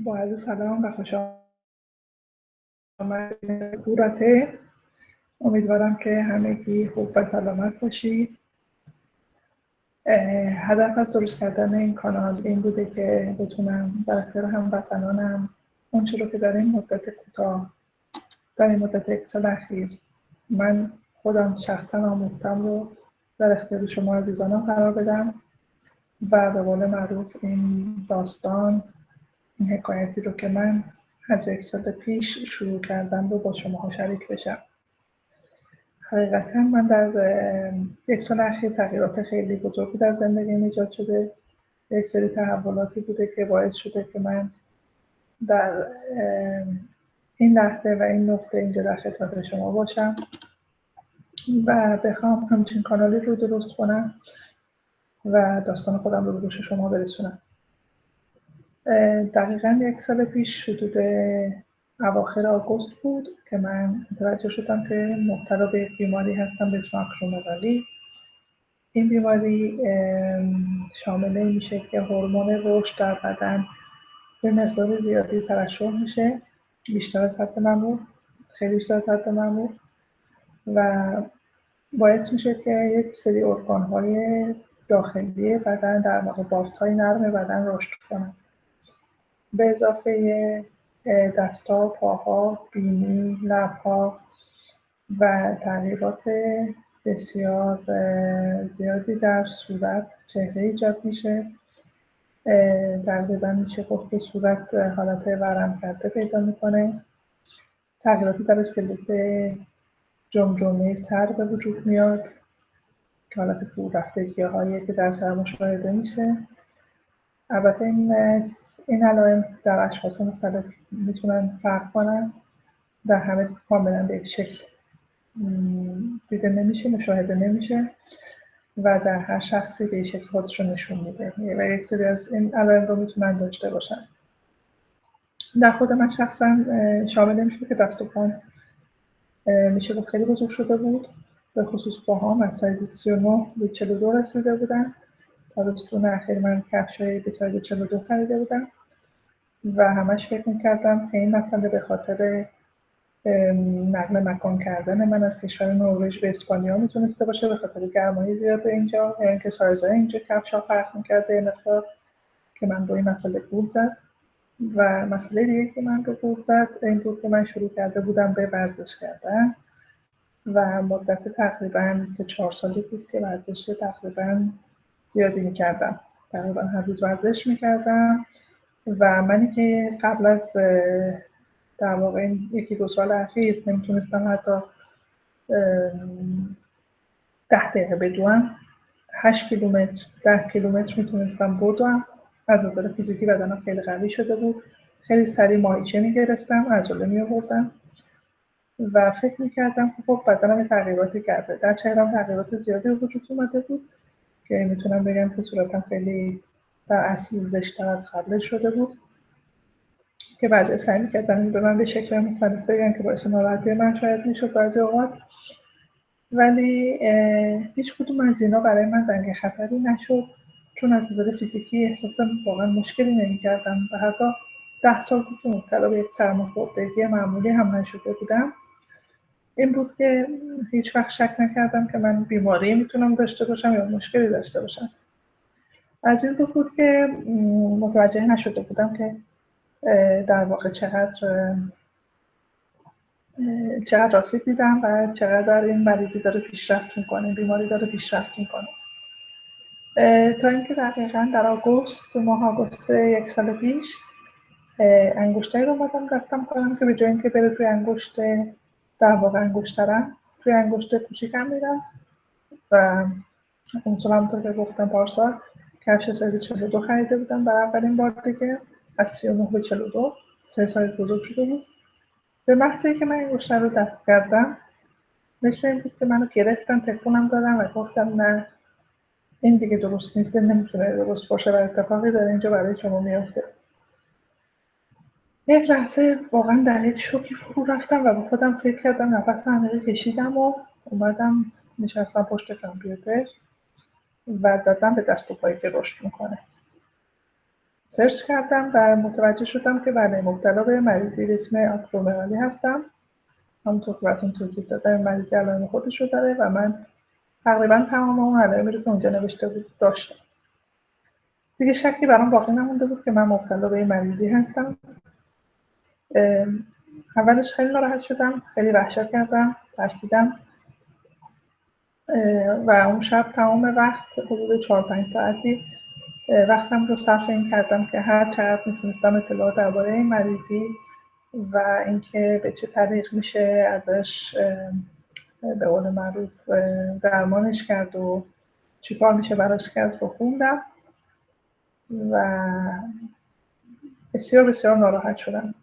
با عرض سلام و خوش آمدید گوراته. امیدوارم که همگی خوب و سلامت باشید. هدف از درست کردن این کانال این بوده که بتونم در اختیار هموطنانم اون چیزی رو که در این مدت کوتاه، در این مدت یک سال اخیر من خودم شخصا آموختم رو در اختیار شما عزیزانم قرار بدم و به قول معروف این داستان، این حکایتی رو که من از یک سال پیش شروع کردم رو با شما شریک بشم. حقیقتا من در یک سال اخیر تغییرات خیلی بزرگی در زندگیم ایجاد شده. یک سری تحولاتی بوده که باعث شده که من در این لحظه و این نقطه اینجا در خدمت شما باشم و بخوام همچین کانالی رو درست کنم و داستان خودم رو به گوش شما برسونم. دقیقاً یک سال پیش حدود اواخر آگوست بود که من متوجه شدم که مبتلا به بیماری هستم به اسم آکرومگالی. این بیماری شامل این میشه که هورمون رشد در بدن به مقدار زیادی ترشح میشه، بیشتر از حد معمول، خیلی بیشتر از حد معمول، و باعث میشه که یک سری ارگان‌های داخلی بدن در واقع بافت‌های نرم بدن رشد کنن. به اضافه دست‌ها، پاها، بینی، لب‌ها و تغییرات بسیار زیادی در صورت، چهره ایجاد میشه. تقریبا میشه گفت که صورت حالت ورم کرده پیدا میکنه. تغییراتی در اسکلت جمجمه سر به وجود میاد که حالت فرو رفتگی‌هایی که در سر مشاهده میشه. البته این علائم در اشخاص مختلف میتونن فرق کنن، در همه کاملا به یک شکل دیده نمیشه، مشاهده نمیشه و در هر شخصی به یک شکل خودش رو نشون میده و یک سری از این علائم رو میتونن داشته باشن. در خود من شخصا شامل میشه که دست و پام میشه گفت خیلی بزرگ شده بود، به خصوص پاهام از سایز 39 به 42 رسیده بودن. تابستون اخیر من کفشای به سایز 42 خریده بودم و همش فکر میکردم که این مسئله به خاطر نقل مکان کردن من از کشور نروژ به اسپانیا میتونسته باشه، به خاطر گرمای زیاد اینجا، یعنی که سایزهای اینجا کفش‌ها فرق میکرده یه مقدار که من با این مسئله گول زد. و مسئله دیگه که من رو گول زد این بود که من شروع کرده بودم به ورزش کردن و مدت تقریبا 3-4 سالی بود که ورزش تقریبا زیادی میکردم، تقریبا هر روز ورزش میکردم و منی که قبل از در واقع این 1-2 سال اخیر نمیتونستم حتی 10 دقیقه بدوم، 8 کیلومتر 10 کیلومتر میتونستم بدوم. از نظر فیزیکی بدنم خیلی قوی شده بود، خیلی سریع ماهیچه میگرفتم، عضله میآوردم و فکر میکردم که خب بدنم تغییراتی کرده. در چهرم تغییرات زیادی وجود اومده بود که میتونم بگم که صورتم خیلی در اصل زشت‌تر از قبل شده بود که بعضی سعی میکردن به من به شکل مختلف بگن که باعث ناراحتی من شاید میشد بعضی اوقات، ولی هیچ کدوم از اینا برای من زنگ خطری نشد، چون از نظر فیزیکی احساس واقعا مشکلی نمی‌کردم و حتی 10 سال بود که مبتلا به یک سرماخوردگی معمولی هم نشده بودم. این بود که هیچ وقت شک نکردم که من بیماری میتونم داشته باشم یا مشکلی داشته باشم. از این رو بود که متوجه نشده بودم که در واقع چقدر آسیب دیدم و چقدر این مریضی داره پیشرفت میکنه، بیماری داره پیشرفت میکنه. تا اینکه دقیقاً در ماه آگوست یک سال پیش انگشتری رو اومدم دستم کنم که به جای اینکه بره توی انگشت در واقع انگشترم، توی انگشت کوچیکم میرم و اون سال همونطور که گفتم پارسال کفش سایز 42 خریده بودم برای اولین بار دیگه، از 39 به 42 3 سایز بزرگ شده بود. به محض اینکه من انگشتر رو دست کردم مثل این بود که منو گرفتن، تکونم دادن و گفتم نه این دیگه درست نیست، نمیتونه درست باشه و اتفاقی داره اینجا برای شما میافته. یک لحظه واقعا در یک شوکی فرو رفتم و با خودم فکر کردم، نفس عمیقی کشیدم و اومدم نشستم پشت کامپیوتر و زدم به دست و پایی که رشد میکنه. سرچ کردم و متوجه شدم که بله مبتلا به مریضی به اسم آکرومگالی هستم. همونطور که براتون توضیح دادم مریضی علائم خودش رو داره و من تقریبا تمام اون علائمی رو که اونجا نوشته بود داشتم. دیگه شکی برام باقی نمونده بود که من مبتلا به این مریضی هستم. اولش خیلی ناراحت شدم، خیلی وحشت کردم، ترسیدم و اون شب تمام وقت حدود 4-5 ساعتی وقتم رو صرف این کردم که هر چقدر میتونستم اطلاع درباره این مریضی و اینکه به چه طریق میشه ازش به قول معروف درمانش کرد و چیکار میشه براش کرد رو خوندم و بسیار بسیار ناراحت شدم.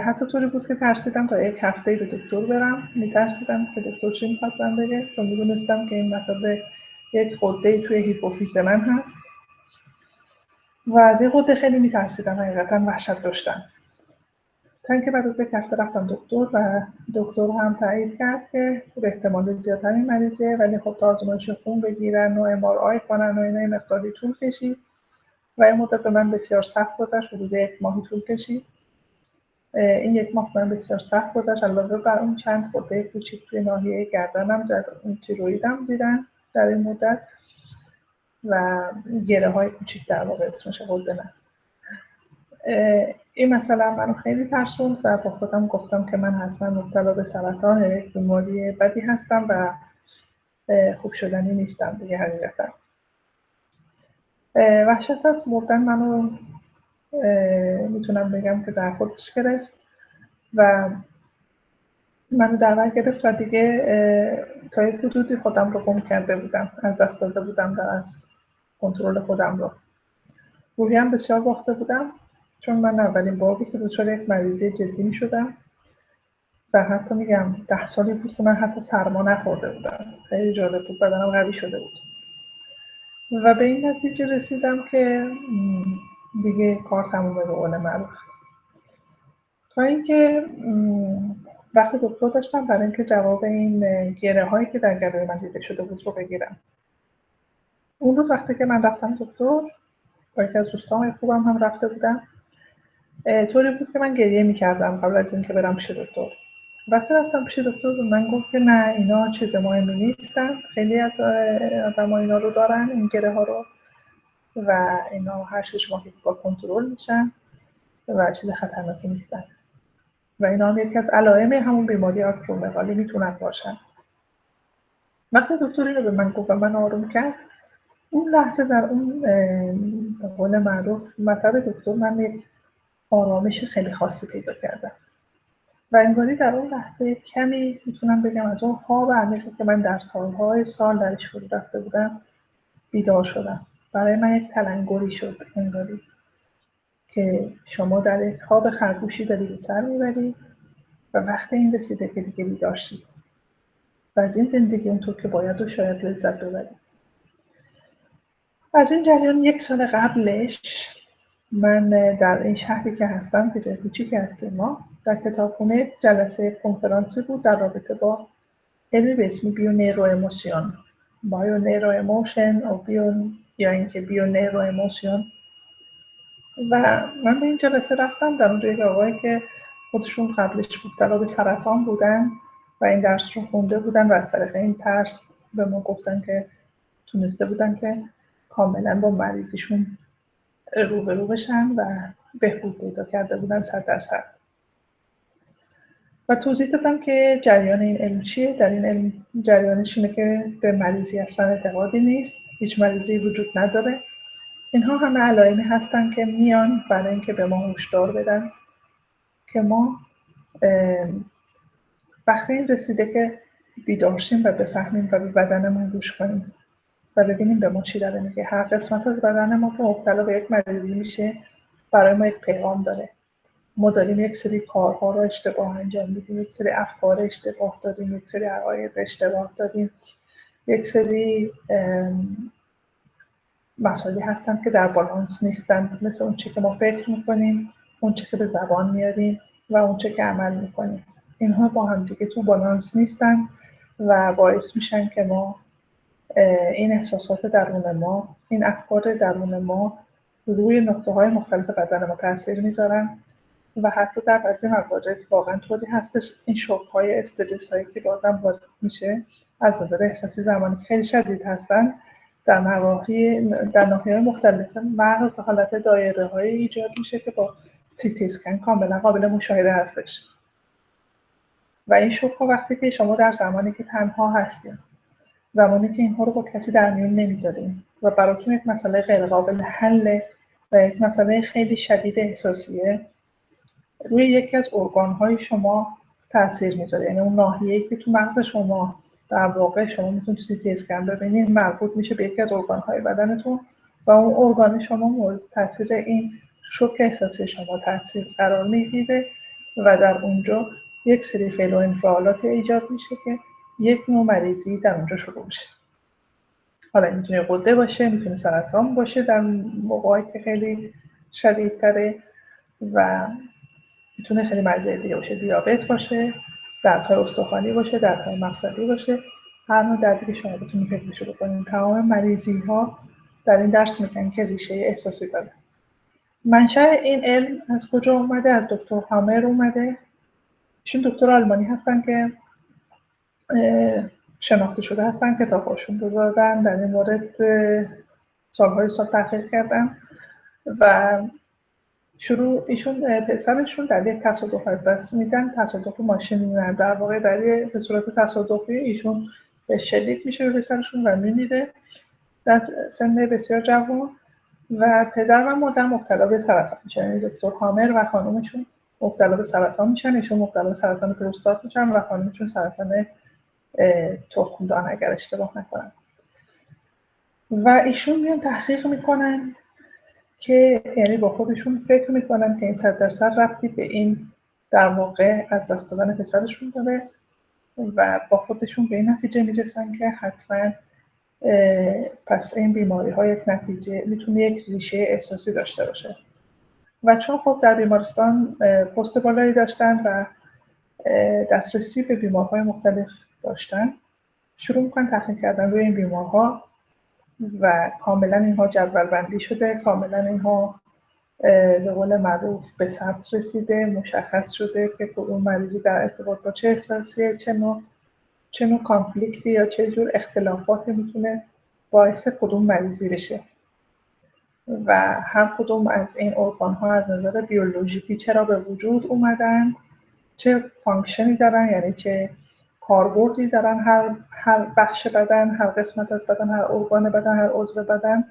حتی طوری بود که ترسیدم تا 1 هفته به دکتر برم. میترسیدم که دکتر چی میخواد من بگه، چون میدونستم که این مسئله یک غده توی هیپوفیز من هست و از این غده خیلی میترسیدم، حقیقتا وحشت داشتم. تا اینکه بعد از 1 هفته رفتم دکتر و دکتر هم تایید کرد که به احتمال زیادتر این مریضه، ولی خب تا آزمایش خون بگیرن و MRI کنن و اینا مقداری طول کشید و این مدت به من بسیار سخت گذشت، حدود 1 ماهی طول کشید. این 1 ماه من بسیار سخت گذشت، علاوه بر اون چند خورده کوچیک توی ناحیه گردنم تیرویدم دیدن در این مدت و گره های کوچیک در واقع اسمش غده. این مسئله منو خیلی ترسوند و با خودم گفتم که من حتما مبتلا به سرطان یک بیماری بدی هستم و خوب شدنی نیستم دیگه. حقیقتا وحشت از مردن منو میتونم بگم که در خودش گرفت و منو در بر گرفت و دیگه تا یک حدودی خودم رو گم کرده بودم، از دست داده بودم از کنترل خودم رو. روحیم بسیار باخته بودم، چون من اولین باری که دچار یک مریضی جدی می شدم و حتی میگم 10 سالی بود که من حتی سرما نخورده بودم. خیلی جالب بود، بدنم قوی شده بود و به این نتیجه رسیدم که دیگه کار تمومه به قول معروف. تا اینکه وقتی دکتر داشتم برای اینکه جواب این گره هایی که در گلوی من دیده شده بود رو بگیرم. اون روز وقتی که من رفتم دکتر با یکی از دوستان خوبم هم رفته بودم، طوری بود که من گریه میکردم قبل از اینکه برم پیش دکتر. وقتی رفتم پیش دکتر من گفت که نه اینا چیز مهمی نیستن، خیلی از آدم‌ها اینا رو دارن، این گره ها رو، و اینا هر 6 ماهی با کنترل میشن و چیز خطرناکی نیستن و اینا هم یکی از علائم همون بیماری آکرومگالی میتونن باشن. وقتی دکتر اینو به من گفت و من آروم کرد، اون لحظه در اون به قول معروف مطب دکتر من یک آرامش خیلی خاصی پیدا کردم و انگاری در اون لحظه کمی میتونم بگم از اون خواب عمیقی که من در سالهای سال درش فرو رفته بودم بیدار شدم. برای من یک تلنگری شد انگاری که شما در یک خواب خرگوشی داری به سر میبری و وقت این رسیده که دیگه بیدار شی و از این زندگی اونطور که باید و شاید لذت ببری. از این جریان 1 سال قبلش من در این شهری که هستم که جای کوچیکی هستیم ما، در کتابخونه جلسه کنفرانسی بود در رابطه با علمی به اسم بیو نیرو ایموشن، بایو نیرو ایموشن یا اینکه بیو نیرو ایموشن. و من به این جلسه رفتم. در اونجا یک آقایی که خودشون قبلش مبتلا به سرطان بودن و این درس رو خونده بودن و از طریق این ترس به ما گفتن که تونسته بودن که کاملا با مریضیشون روبرو بشن و بهبود پیدا کرده بودن 100%. و توضیح دادم که جریان این علم چیه. در این علم جریانش اینه که به مریضی اصلا اعتقادی نیست، هیچ مریضی وجود نداره. اینها همه علائمی هستن که میان برای اینکه به ما هشدار بدن که ما وقتی این رسیده که بیدار شیم و بفهمیم و به بدنمون گوش کنیم و ببینیم به ما چی داره میگه. هر قسمت از بدن ما که مبتلا به یک مریضی میشه برای ما یک پیغام داره. ما داریم یک سری کارها رو اشتباه انجام میدیم، یک سری افکار اشتباه داریم، یک سری عقاید اشتباه داریم، یک سری مسائلی هستن که در بالانس نیستن، مثل اون چی که ما فکر میکنیم، اون چی که به زبان میاریم و اون چی که عمل میکنیم. اینها با هم دیگه تو بالانس نیستن و باعث میشن که ما این احساسات درون ما، این افکار درون ما روی نقطه‌های مختلف بدن ما تاثیر میذارن و حتی در بعضی موارد واقعا طوری هستش این شوک‌های استرس‌هایی که آدم وارد میشه از نظر احساسی زمانی که خیلی شدید هستن در ناحیه‌های مختلف مغز حالت دایره‌هایی ایجاد میشه که با CT اسکن کاملا قابل مشاهده هستش. و این شوک‌ها وقتی که شما در زمانی که تنها هستین، زمانی که اینها رو با کسی در میون نمیذارین و براتون یک مسئله غیر قابل حل و یک مسئله خیلی شدید احساسیه، روی یکی از ارگان‌های شما تاثیر میذاره. یعنی اون ناحیه‌ای که تو مغز شما در واقع شما میتونید تو CT اسکن ببینید مربوط میشه به یکی از ارگان‌های بدنتون و اون ارگان شما مورد تاثیر این شوک احساسی شما تاثیر قرار میگیره و در اونجا یک سری فعل و انفعالات ایجاد میشه که یک نوع مریضی در اونجا شروع میشه. حالا میتونه غده باشه، میتونه سرطان باشه در موقعی که خیلی شدیدتره و میتونه خیلی مریضی دیگه باشه، دیابت باشه، دردهای استخوانی باشه، دردهای مفصلی باشه، هر نوع دردی که شما بتونید فکرشو بکنید. تمام مریضی ها در این درس میگن که ریشه احساسی داره. منشأ این علم از کجا اومده؟ از دکتر هامر اومده. ایشون دکتر آلمانی هستن که شناخته شده هستن، کتاب‌هاشون رو دادن، در این مورد سالهای سال تحقیق کردن و ایشون پسرشون در یک تصادف از دست میدن، تصادف ماشین میدن، در واقع به صورت تصادفی ایشون شلیک میشه به پسرشون و میمیره در سن بسیار جوان و پدر و مادر مبتلا به سرطان میشن. یعنی دکتر هامر و خانومشون مبتلا به سرطان میشن، ایشون مبتلا به سرطان پروستات میشن و خانومشون سرطان تخمدان اگر اشتباه نکنم. و ایشون میان تحقیق میکنن که یعنی با خودشون فکر میکنن که این 100% ربطی به این در واقع از دست دادن پسرشون داره و با خودشون به این نتیجه میرسن که حتما پس این بیماری ها یک نتیجه میتونه یک ریشه احساسی داشته باشه. و چون خب در بیمارستان پست بالایی داشتن و دسترسی به بیمارهای مختلف داشتن، شروع میکنن تحقیق کردن روی این بیمارها و کاملا اینها جدول بندی شده، کاملا اینها به قول معروف به ثبت رسیده، مشخص شده که کدوم مریضی در ارتباط با چه احساسیه، چه نوع کانفلیکتی یا چه جور اختلافاتی میتونه باعث کدوم مریضی بشه و هر کدوم از این ارگان ها از نظر بیولوژیکی چرا به وجود اومدن، چه فانکشنی دارن، یعنی چه کاربردی دارن هر بخش بدن، هر قسمت از بدن، هر ارگان بدن، هر عضو بدن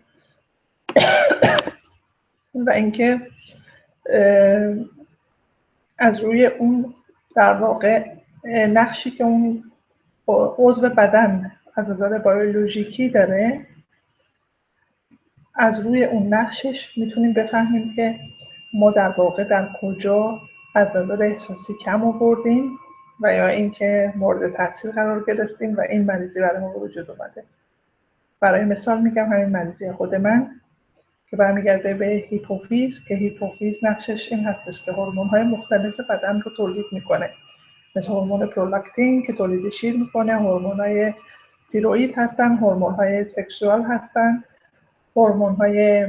و اینکه از روی اون در واقع نقشی که اون عضو بدن از نظر بیولوژیکی داره، از روی اون نقشش میتونیم بفهمیم که ما در واقع در کجا از نظر احساسی کم آوردیم و یا اینکه مورد تاثیر قرار گرفتیم و این مریضی برای ما وجود اومده. برای مثال میگم همین مریضی خود من که برمیگرده به هیپوفیز، که هیپوفیز نقشش این هستش که هورمون‌های مختلف بدن رو تولید میکنه، مثل هورمون پرولاکتین که تولید شیر میکنه، هورمون‌های تیروئید هستن، هورمون‌های سکشوال هستن، هورمون‌های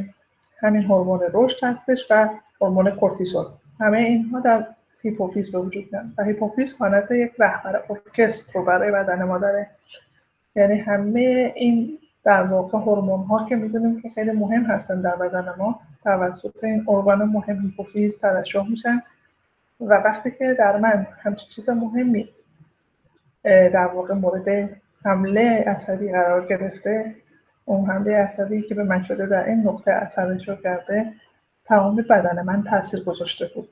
همین هورمون رشد هستش و هورمون کورتیزول. همه اینها در هیپوفیز به وجود میاد و هیپوفیز حالت یک رهبر ارکستر رو برای بدن ما داره. یعنی همه این در واقع هورمون‌ها که می‌دونیم که خیلی مهم هستن در بدن ما توسط این ارگان مهم هیپوفیز ترشح میشن و وقتی که در من همچین چیز مهمی در واقع مورد حمله عصبی قرار گرفته، اون حمله عصبی که به من شده در این نقطه اثرش رو کرده، تمام بدن من تاثیر گذاشته بود.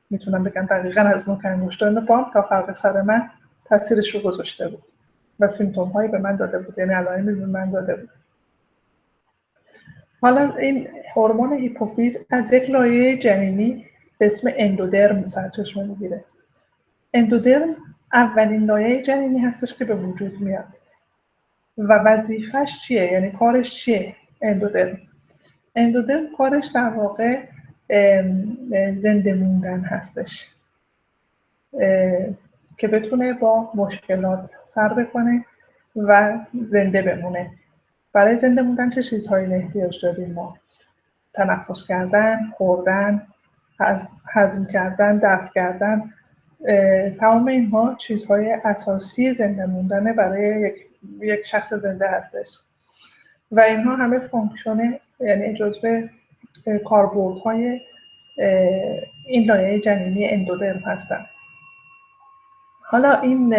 میتونم بگم دقیقاً از نوک انگشتان پام تا فرق سر من تاثیرش رو گذاشته بود و سیمتوم هایی به من داده بود، یعنی علائمی به من داده بود. حالا این هورمون هیپوفیز از یک لایه جنینی به اسم اندودرم سرچشمه میگیره. اندودرم اولین لایه جنینی هستش که به وجود میاد و وظیفش چیه؟ یعنی کارش چیه؟ اندودرم کارش در واقع زنده موندن هستش که بتونه با مشکلات سر بکنه و زنده بمونه. برای زنده موندن چه چیزهایی احتیاج داریم ما؟ تنفس کردن، خوردن، هضم کردن، دفع کردن، تمام اینها چیزهای اساسی زنده موندن برای یک شخص زنده هستش و اینها همه فانکشن، یعنی جزء کاربردهای این لایه جنینی اندودرم هستن. حالا این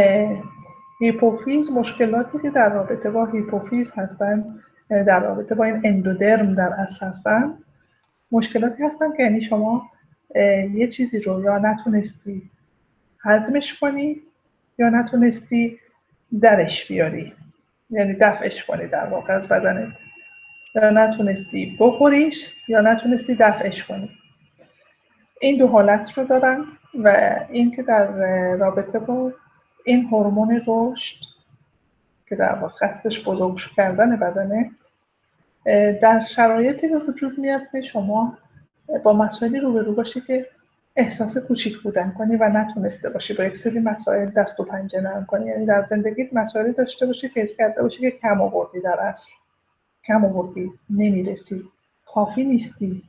هیپوفیز، مشکلاتی که در رابطه با هیپوفیز هستن، در رابطه با این اندودرم در اصل هستن، مشکلاتی هستن که یعنی شما یه چیزی رو یا نتونستی هضمش کنی یا نتونستی درش بیاری، یعنی دفعش کنی در واقع از بدنت، یا نتونستی بخوریش یا نتونستی دفعش کنی. این دو حالت رو دارن و این که در رابطه با این هورمون رشد که در واقع قصدش بزرگ کردن بدنه، در شرایطی به وجود میاد که شما با مسائلی روبرو باشی که احساس کوچیک بودن کنی و نتونسته باشی با یک سری مسائل دست و پنجه نرم کنی. یعنی در زندگیت مسائلی داشته باشی که حس کرده باشی که کم آوردی، در اصل کم آوردی، نمیرسی، کافی نیستی،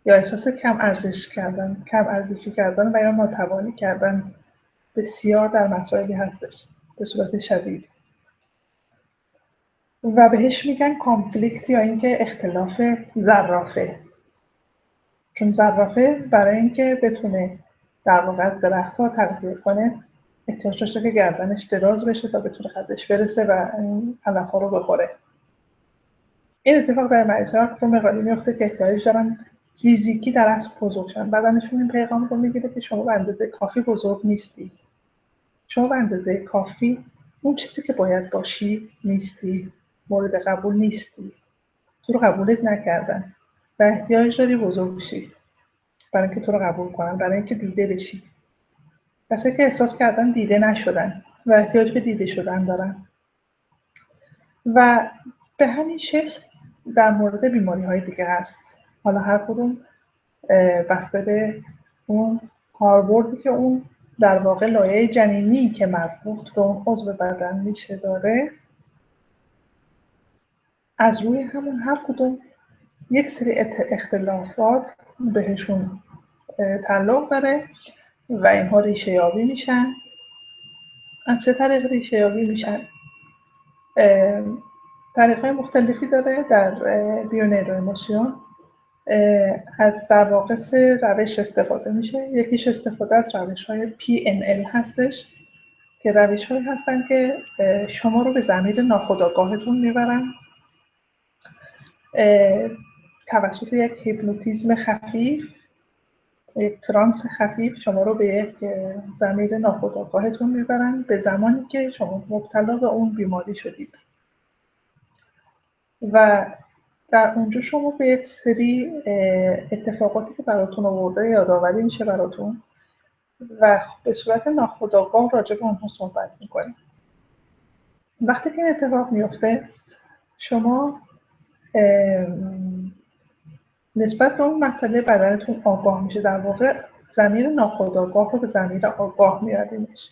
یا احساس کم ارزشی کردن و یا ناتوانی کردن بسیار در مسائلی هستش به صورت شدید و بهش میگن کانفلیکت یا اینکه اختلاف زرافه. چون زرافه برای اینکه بتونه در واقع از درخت‌ها تغذیه کنه احتیاج داشته که گردنش دراز بشه تا بتونه خودش برسه و این علف‌ها رو بخوره. این اتفاق در مریض‌های آکرومگالی میفته که احتیاج دارن فیزیکی در اصل بزرگ شن. بدنشون این پیغام رو میگیره که شما به اندازه کافی بزرگ نیستی، شما به اندازه کافی اون چیزی که باید باشی نیستی، مورد قبول نیستی، تو رو قبولت نکردن و احتیاج داری بزرگ شی برای اینکه تو رو قبول کنن، برای اینکه دیده بشی. کسایی که احساس کردن دیده نشدن و احتیاج به دیده شدن دارن و به همین شکل در مورد بیماری‌های دیگه هست. حالا هر کدوم بسته به اون کاربردی که اون در واقع لایه جنینی که مربوط به اون عضو بدن میشه داره، از روی همون هر کدوم یک سری اختلافات بهشون تعلق داره و اینها ریشه یابی میشن. از چه طریق ریشه یابی میشن؟ طریق‌های مختلفی داره. در بیونیروموشن از در واقع 3 روش استفاده میشه. یکیش استفاده از روش‌های PNL هستش که روش‌هایی هستن که شما رو به ضمیر ناخودآگاهتون میبرن توسط یک هیپنوتیزم خفیف، یک ترانس خفیف شما رو به یک ضمیر ناخودآگاهتون میبرن به زمانی که شما مبتلا به اون بیماری شدید و در اونجا شما به یک سری اتفاقاتی که براتون آورده یادآوری میشه براتون و به صورت ناخودآگاه راجع به اونها صحبت میکنید. وقتی که این اتفاق میفته شما نسبت به اون مسئله بدنتون آگاه میشه، در واقع ضمیر ناخودآگاه رو به ضمیر آگاه میاریمش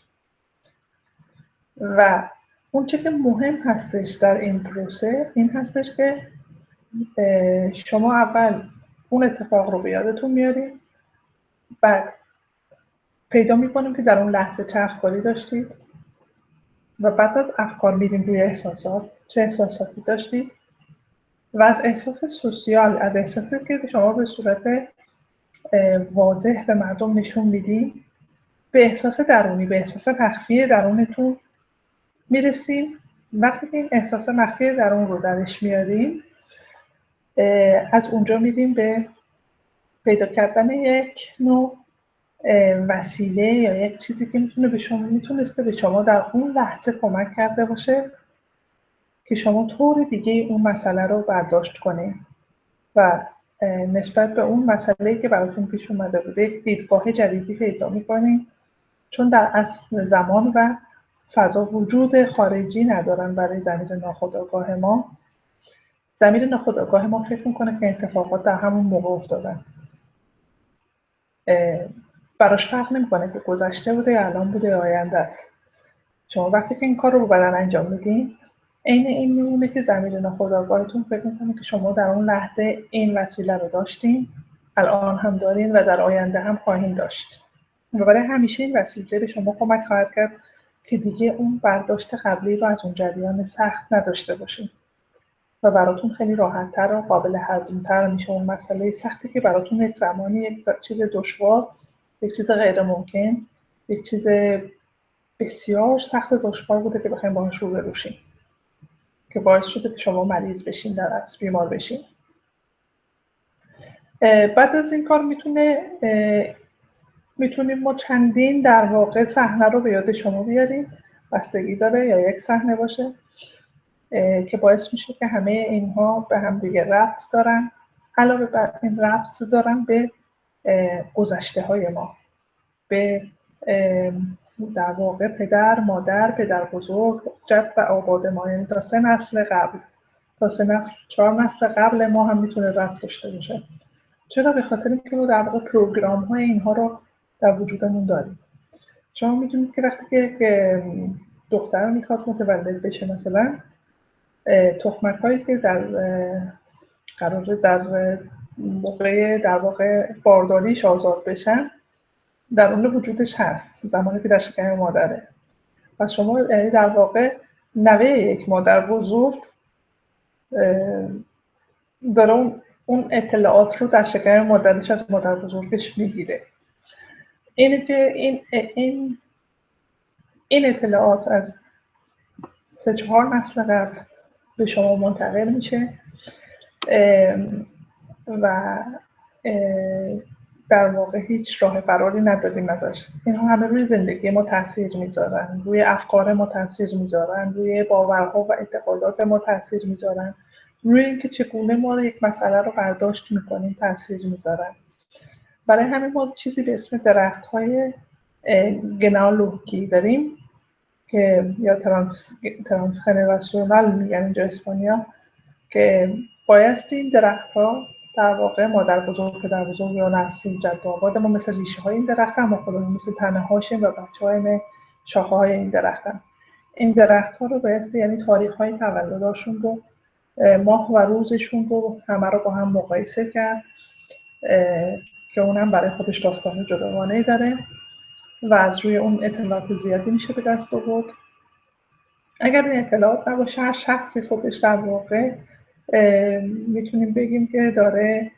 و اون چه که مهم هستش در این پروسه این هستش که شما اول اون اتفاق رو به یادتون میارید، بعد پیدا میکنیم که در اون لحظه چه افکاری داشتید و بعد از افکار میریم روی احساسات، چه احساساتی داشتید و از احساس سوسیال، از احساسی که شما به صورت واضح به مردم نشون میدیم به احساس درونی، به احساس مخفی درونتون میرسیم. وقتی که این احساس مخفی درون رو درش میاریم از اونجا میریم به پیدا کردن یک نوع وسیله یا یک چیزی که میتونسته به شما در اون لحظه کمک کرده باشه که شما طور دیگه اون مسئله رو برداشت کنید و نسبت به اون مسئله‌ای که براتون پیش اومده بوده یک دیدگاه جدیدی پیدا می‌کنید، چون در اصل زمان و فضا وجود خارجی ندارن برای ضمیر ناخودآگاه ما. ضمیر ناخودآگاه ما فکر می‌کنه که اتفاقات در همون موقع افتادن، براش فرق نمی‌کنه که گذشته بوده یا الان بوده یا آینده است. شما وقتی که این کار رو با بدن انجام میدین عین این میمونه که ضمیر ناخودآگاهتون فکر میکنه که شما در اون لحظه این وسیله رو داشتین، الان هم دارین و در آینده هم خواهین داشت. و برای همیشه این وسیله به شما کمک خواهد کرد که دیگه اون برداشت قبلی رو از اون جریان سخت نداشته باشین و براتون خیلی راحت‌تر و قابل هضم‌تر میشه اون مسئله سختی که براتون یک زمانی یک چیز دشوار، یک چیز غیر ممکن، یک چیز بسیار سخت دشوار بوده که بخوایم باهاش روبرو بشین، که باعث شده که شما مریض بشین، در اصل بیمار بشین. بعد از این کار میتونیم ما چندین در واقع صحنه رو به یاد شما بیاریم، بستگی داره یا یک صحنه باشه که باعث میشه که همه اینها به هم دیگه ربط دارن. علاوه بر این ربط دارن به گذشته های ما، به در واقع پدر، مادر، پدر بزرگ، جد و آباد ما، یعنی تا 3 نسل قبل، تا 4 نسل قبل ما هم میتونه ربط داشته باشه. چرا؟ به خاطر اینکه ما در واقع پروگرام های اینها رو در وجودمون داریم. شما میدونید که وقتی که دختر میخواد متولد بشه، مثلا تخمک هایی که قراره در موقع در واقع بارداریش آزاد بشن در اون وجودش هست زمانی که در شکم مادره. پس شما در واقع نوه یک مادر بزرگ داره اون اطلاعات رو در شکم مادرش از مادر بزرگش میگیره. اینه که این اطلاعات از 3-4 نسل قبل به شما منتقل میشه و در واقع هیچ راه فراری نداریم ازش. اینها همه روی زندگی ما تاثیر میذارن، روی افکار ما تاثیر میذارن، روی باورها و اعتقادات ما تاثیر میذارن، روی اینکه چگونه ما یک مسئله رو برداشت میکنیم تاثیر میذارن. برای همین ما چیزی به اسم درخت‌های گنالوگی داریم که یا ترانسجنراسیونال میگن اینجا اسپانیا، که بایستی این درخت‌ها در واقع مادر بزرگ، پدر بزرگ یا نسل جد و آباد ما مثل ریشه های این درخت هم، ما خودمون مثل تنه هاشیم و بچه های این شاخه های این درخت هم. این درخت ها رو بایستی، یعنی تاریخ های تولدشون رو، ماه و روزشون رو همه رو با هم مقایسه کرد که اونم برای خودش داستان جداگانه‌ای داره و از روی اون اطلاعات زیادی میشه به دست آورد. اگر این اطلاعات نباشه، هر شخصی خودش در واقع میتونیم بگیم که داره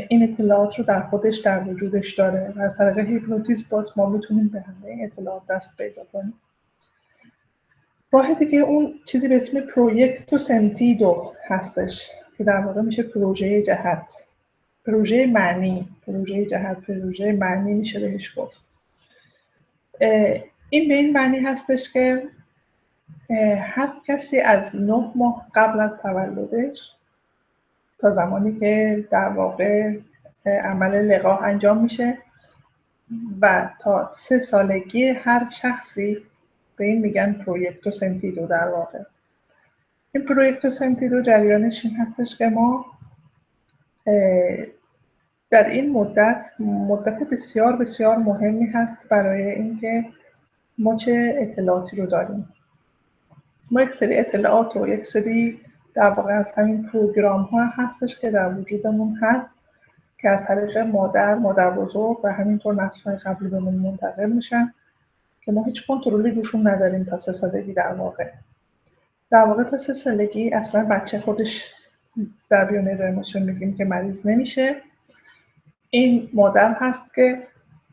این اطلاعات رو در خودش، در وجودش داره و از طریق هیپنوتیزم باز ما میتونیم به همه اطلاعات دست پیدا کنیم. راه دیگه اون چیزی به اسم پروژکتو سنتیدو هستش که در واقع میشه پروژه جهت، پروژه معنی، پروژه جهت، پروژه معنی میشه بهش گفت. این به این معنی هستش که هر کسی از 9 ماه قبل از تولدش تا زمانی که در واقع عمل لقاح انجام میشه و تا 3 سالگی هر شخصی به این میگن پروژکتو سنتیدو. در واقع این پروژکتو سنتیدو جریانش این هستش که ما در این مدت بسیار بسیار مهمی هست برای اینکه ما چه اطلاعاتی رو داریم. ما یک سری اطلاعات و یک سری در واقع از همین پروگرام ها هستش که در وجودمون هست که از طریق مادر بزرگ و همینطور نسل‌های قبلی بهمون منتقل میشن که ما هیچ کنترلی روشون نداریم تا 3 سالگی. در واقع تا 3 سالگی اصلا بچه خودش در بیونیرموشن میگیم که مریض نمیشه. این مادر هست که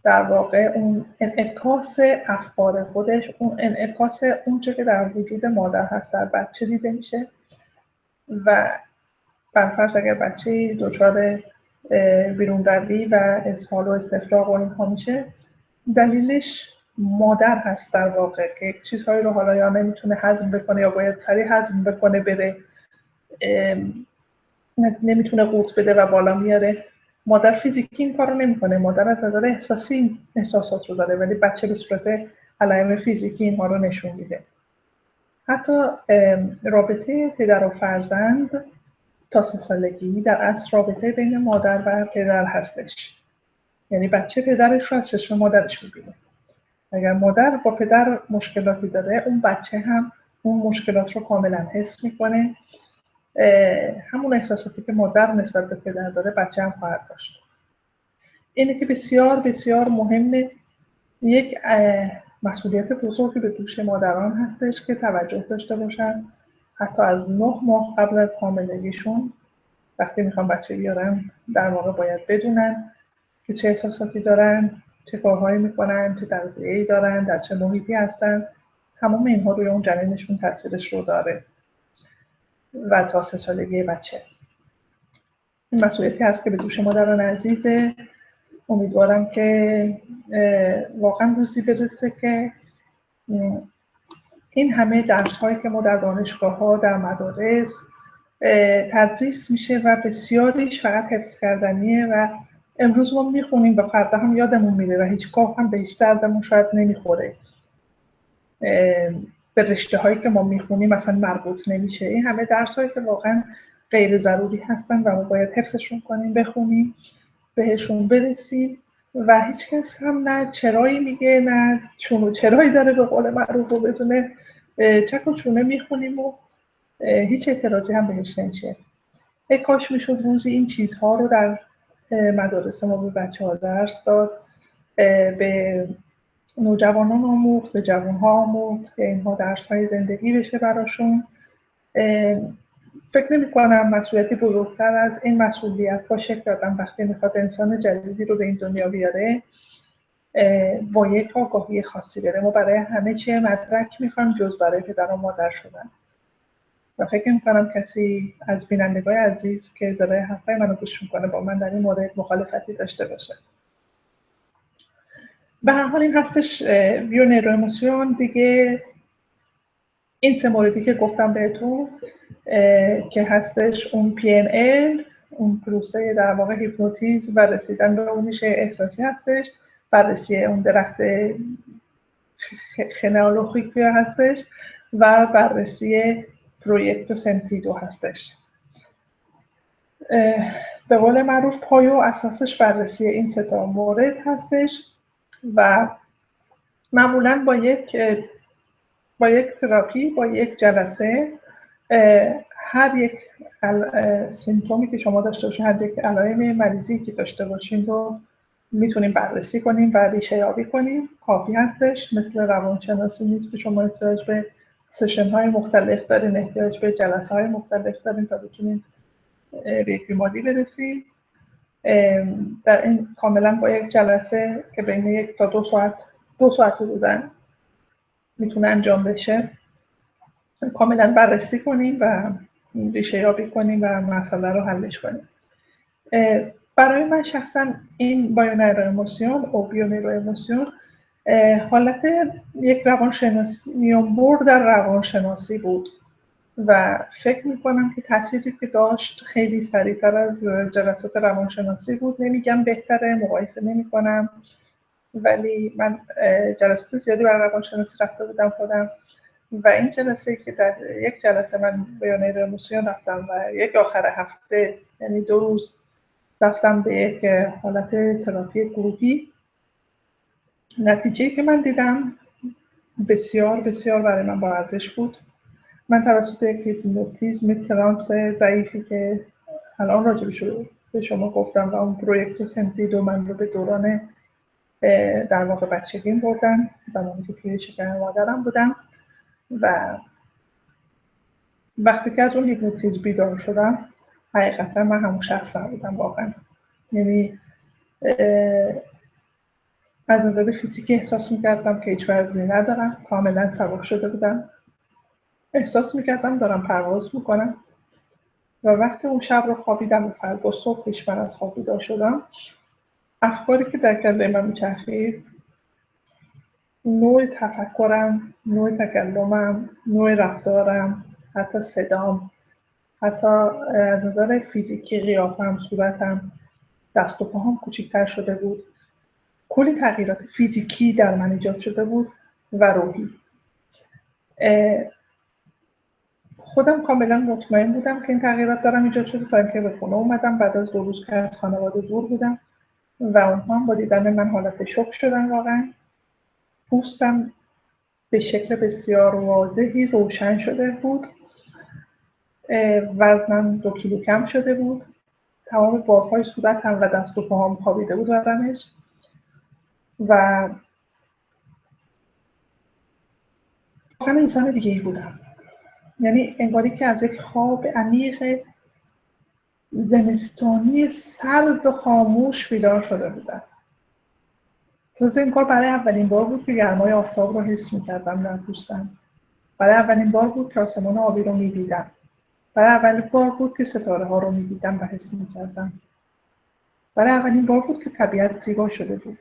در واقع اون انعکاس افکار خودش، اون انعکاس اونچه که در وجود مادر هست در بچه دیده میشه و برفرض اگر بچه دچار بیرون روی و اسهال و استفراغ و اینها میشه، دلیلش مادر هست در واقع که چیزهایی رو حالا یا نمیتونه هضم بکنه یا باید سریع هضم بکنه بره، نمیتونه قورت بده و بالا میاره. مادر فیزیکی این کارو نمیکنه، مادر از نظر احساسی احساسات رو داره، ولی بچه به صورت علائم فیزیکی اینها رو نشون میده. حتی رابطه پدر و فرزند تا 3 سالگی در اصل رابطه بین مادر و پدر هستش، یعنی بچه پدرش رو از چشم مادرش میبینه. اگر مادر با پدر مشکلاتی داره، اون بچه هم اون مشکلات رو کاملا حس میکنه. همون احساساتی که مادر نسبت به پدر داره بچه هم خواهد داشت. اینه که بسیار بسیار مهمه. یک مسئولیت بزرگی به دوش مادران هستش که توجه داشته باشن، حتی از 9 ماه قبل از حاملگیشون وقتی میخوان بچه بیارن در واقع باید بدونن که چه احساساتی دارن، چه کارهایی میکنن، چه تغذیه‌ای دارن، در چه محیطی هستن. تمام اینها روی اون جنینشون تاثیرش رو داره و تا 3 سالگی بچه. این مسئولیتی هست که به دوش مادران عزیزه. امیدوارم که واقعا روزی برسه که این همه درس هایی که ما در دانشگاه ها، در مدارس تدریس میشه و بسیاریش فقط حفظ کردنیه و امروز ما میخونیم و فردا هم یادمون میره و هیچگاه هم به هیچ دردمون شاید نمیخوره. به رشته هایی که ما میخونیم مثلا مربوط نمیشه. این همه درس هایی که واقعا غیر ضروری هستن و ما باید حفظشون کنیم، بخونیم، بهشون برسیم و هیچ کس هم نه چرایی میگه نه چون و چرایی داره به قول معروف و بدونه چک و چونه میخونیم و هیچ اعتراضی هم بهش نمیشه. ای کاش میشد روزی این چیزها رو در مدارس ما به بچه ها درس داد، به نوجوانان آموخت، به جوانها آموخت که اینها درس های زندگی بشه براشون. فکر نمی کنم مسئولیتی بزرگتر از این مسئولیت باشه که آدم وقتی میخواد انسان جدیدی رو به این دنیا بیاره با یک آگاهی خاصی بره. ما برای همه چیه مدرک میخوایم جز برای پدر و مادر شدن. و فکر میکنم کسی از بینندگان عزیز که داره حرفای منو گوش میکنه با من در این مورد مخالفتی داشته باشه. به هر حال این هستش بیونیرواموسیون دیگه. این 3 موردی که گفتم بهتون که هستش اون PNL، اون پروسه در واقع هیپنوتیزم و رسیدن به اون میشه احساسی هستش، بررسی اون درخت خنئولوژیک هستش و بررسی پروژکتو سنتیدو هستش. به قول معروف پایه و اساسش بررسی این 3 تا مورد هستش و معمولاً با یک تراپی، با یک جلسه هر یک سیمتومی که شما داشته باشین، هر یک علائم مریضی که داشته باشین رو میتونیم بررسی کنیم و ریشه یابی کنیم. کافی هستش، مثل روانشناسی نیست که شما احتیاج به سشن های مختلف دارین، احتیاج به جلسه های مختلف دارین تا بتونین به یک بیماری برسید. در این کاملا با یک جلسه که بین 1 تا 2 ساعت بودن میتونه انجام بشه، کاملا بررسی کنیم و ریشه یابی کنیم و مسئله رو حلش کنیم. برای من شخصا این بیونیرواموسیون و بیونیرواموسیون حالت یک روانشناسی، میانبر در روانشناسی بود و فکر میکنم که تأثیری که داشت خیلی سریعتر از جلسات روانشناسی بود. نمیگم بهتره، مقایسه نمیکنم، ولی من جلسات زیادی برای روانشناسی رفته بودم خودم و این جلسه که در یک جلسه من بیونیرواموسیون رفتم و یک آخر هفته یعنی 2 روز رفتم به یک حالت تراپی گروهی، نتیجه‌ای که من دیدم بسیار بسیار برای من با ارزش بود. من توسط یک هیپنوتیزم ترانس ضعیفی که الان راجبش رو به شما گفتم و اون پروژکتو سنتیدو من رو به دوران در واقع بچگیم بردن، زمانی که توی شکم مادرم بودم و وقتی که از اون هیپنوتیزم بیدار شدم حقیقتا من همون شخص بودم واقعا. یعنی از نظر فیزیکی احساس میکردم که هیچ وزنی ندارم، کاملا سبک شده بودم، احساس میکردم دارم پرواز میکنم و وقتی اون شب رو خوابیدم و فردا صبحش من از خواب بیدار شدم، افکاری که در کله من میچرخید، نوع تفکرم، نوع تکلمم، نوع رفتارم، حتی صدام، حتی از نظر فیزیکی قیافم، صورتم، دست و پاهم کوچیک‌تر شده بود. کلی تغییرات فیزیکی در من ایجاد شده بود و روحی. خودم کاملا مطمئن بودم که این تغییرات دارم ایجاد شده تا اینکه به خونه اومدم بعد از 2 روز که از خانواده دور بودم و اونها هم با دیدن من حالت شوک شدن. واقعا پوستم به شکل بسیار واضحی روشن شده بود. وزنم 2 کیلو کم شده بود. تمام بادهای صورتم و دست و پاهام خوابیده بود بدنش و واقعا انسان دیگه‌ای بودم. یعنی انگاری که از یک خواب عمیق زمستانی سرد و خاموش بیدار شده بودم. تازه این کار برای اولین بار بود که گرمای آفتاب رو حس می‌کردم در پوستم. برای اولین بار بود که آسمان آبی رو می‌دیدم. برای اولین بار بود که ستاره‌ها رو می‌دیدم و حس می‌کردم. برای اولین بار بود که طبیعت زیبا شده بود.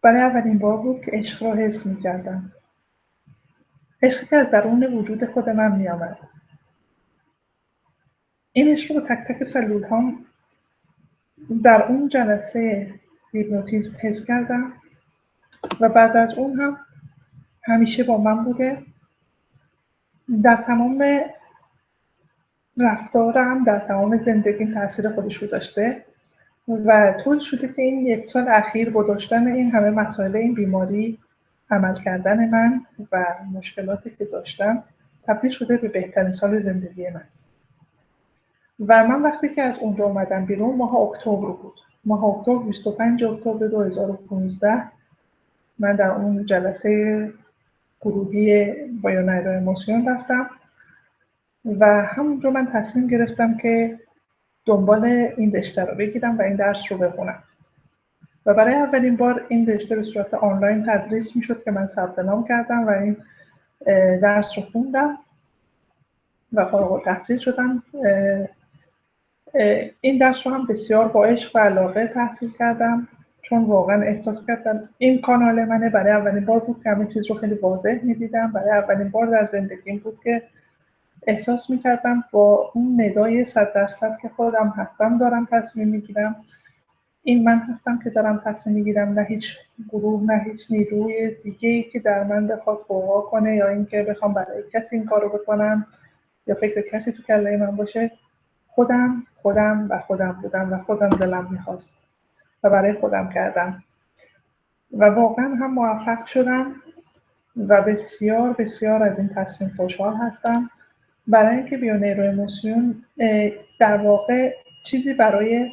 برای اولین بار بود که عشق را حس می‌کردم. عشقی که از درون وجود خود من می‌آمد. این عشق رو تک تک سلول‌هام در اون جلسه هیپنوتیزم حس کردم و بعد از اون هم همیشه با من بوده. در تمام رفتارم، در تمام زندگیم تاثیر خودش رو داشته و طوری شده که این 1 سال اخیر با داشتن این همه مسائل این بیماری، عمل کردن من و مشکلاتی که داشتم تبدیل شده به بهترین سال زندگی من. و من وقتی که از اونجا اومدم بیرون ماه اکتبر بود. ماه اکتبر 25 اکتبر 2015 من در اون جلسه گروهی بایونیرو ایموشن رفتم و همونجا من تصمیم گرفتم که دنبال این رشته رو بگیرم و این درس رو بخونم. و برای اولین بار این رشته به صورت آنلاین تدریس میشد که من ثبت نام کردم و این درس رو خوندم و فارغ التحصیل شدم. این درس رو هم بسیار با عشق و علاقه تحصیل کردم چون واقعا احساس کردم این کانال منه. برای اولین بار بود که همه چیز رو خیلی واضح می‌دیدم. برای اولین بار در زندگیم بود که احساس می‌کردم با اون ندای 100% که خودم هستم دارم تصمیم می‌گیرم. این من هستم که دارم تصمیم می‌گیرم، نه هیچ گروه، نه هیچ نیروی دیگه‌ای که در من بخواد قوقا کنه یا اینکه بخوام برای کسی این کارو بکنم یا فکر کسی تو کله من باشه. خودم و خودم بودم و خودم دلم می‌خواست و برای خودم کردم و واقعا هم موفق شدم و بسیار بسیار از این تصمیم خوشحال هستم. برای اینکه بیونیرو ایموشن در واقع چیزی برای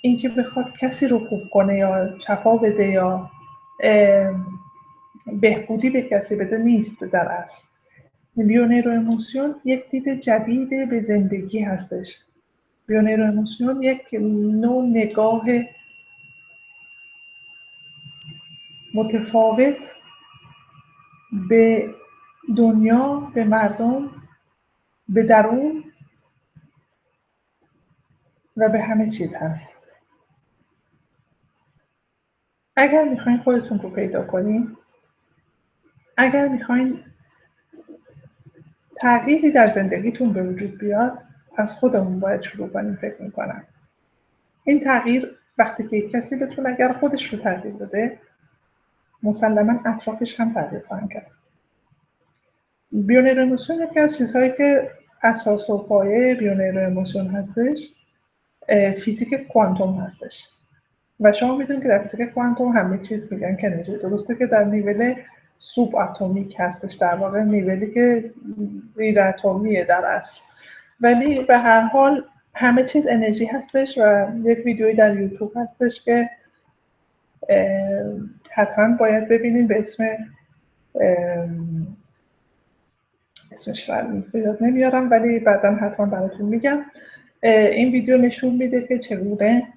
اینکه بخواد کسی رو خوب کنه یا شفا بده یا بهبودی به کسی بده نیست. در اصل بیونیرو ایموشن یک دید جدید به زندگی هستش. بیونیرو ایموشن یک نوع نگاه متفاوت به دنیا، به مردم، به درون و به همه چیز هست. اگر میخواین خودتون رو پیدا کنین، اگر میخواین تغییری در زندگیتون به وجود بیاد، از خودمون باید شروع کنیم فکر میکنم. این تغییر وقتی که کسی بتونه اگر خودش رو تغییر بده، مسلماً اطرافش هم تغییر خواهند کرد. بیونیرو ایموشن یکی از چیزهایی که اساس و پایه بیونیرو ایموشن هستش فیزیک کوانتوم هستش و شما میدونید که در فیزیک کوانتوم همه چیز میگن که انرژی درسته که در نیول سوب اتمیک هستش، در واقع نیولی که زیر اتمیه در اصل، ولی به هر حال همه چیز انرژی هستش و یک ویدیویی در یوتیوب هستش که حتما باید ببینید به اسمش رو یاد نمیارم ولی بعدا حتما براتون میگم. این ویدیو نشون میده که چگونه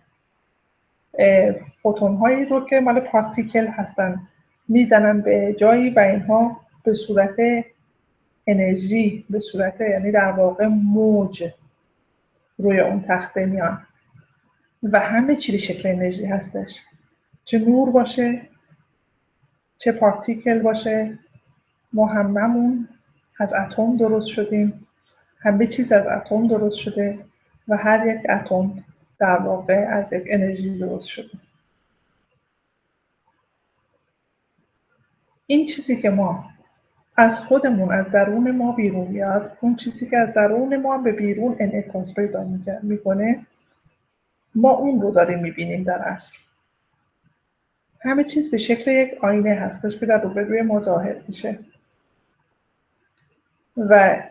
فوتون هایی رو که مال پارتیکل هستن میزنن به جایی و اینها به صورت انرژی، به صورت یعنی در واقع موج روی اون تخته میان و همه چی به شکل انرژی هستش، چه نور باشه چه پارتیکل باشه. ما هممون از اتم درست شدیم، همه چیز از اتم درست شده و هر یک اتم در واقع از یک انرژی درست شده. این چیزی که ما از خودمون، از درون ما بیرون میاد، اون چیزی که از درون ما به بیرون انعکاس پیدا میکنه، ما اون رو داریم میبینیم در اصل. همه چیز به شکل یک آینه هستش که در روبروی ما ظاهر میشه و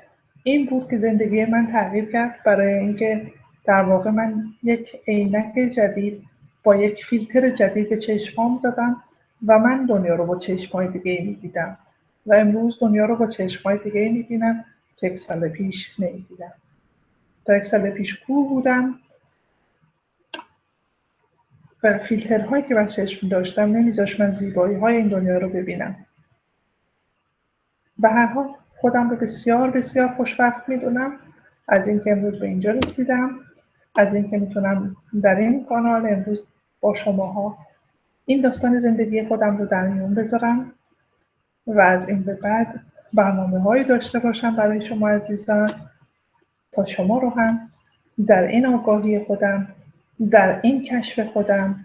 این بود که زندگی من تغییر کرد، برای اینکه در واقع من یک عینک جدید با یک فیلتر جدید به چشمام زدم و من دنیا رو با چشم‌های دیگه می‌دیدم و امروز دنیا رو با چشم‌های دیگه می‌بینم که 1 سال پیش نمی‌دیدم. تا 1 سال پیش کور بودم و فیلترهایی که بر چشم داشتم نمی‌ذاشت من زیبایی‌های این دنیا رو ببینم. به هر حال خودم رو بسیار بسیار خوشبخت می‌دونم از اینکه امروز به اینجا رسیدم، از اینکه میتونم در این کانال امروز با شماها این داستان زندگی خودم رو در میون بذارم و از این به بعد برنامه‌هایی داشته باشم برای شما عزیزان تا شما رو هم در این آگاهی خودم، در این کشف خودم،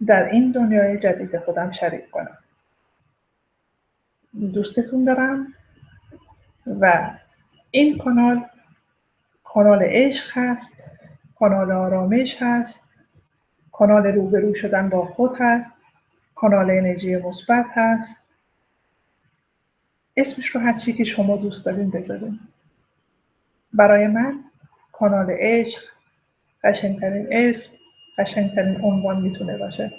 در این دنیای جدید خودم شریک کنم. دوستتون دارم و این کانال عشق هست، کانال آرامش هست، کانال روبرو شدن با خود هست، کانال انرژی مثبت هست. اسمش رو هر چی که شما دوست دارین بذارین. برای من کانال عشق قشنگترین اسم، قشنگترین عنوان میتونه باشه.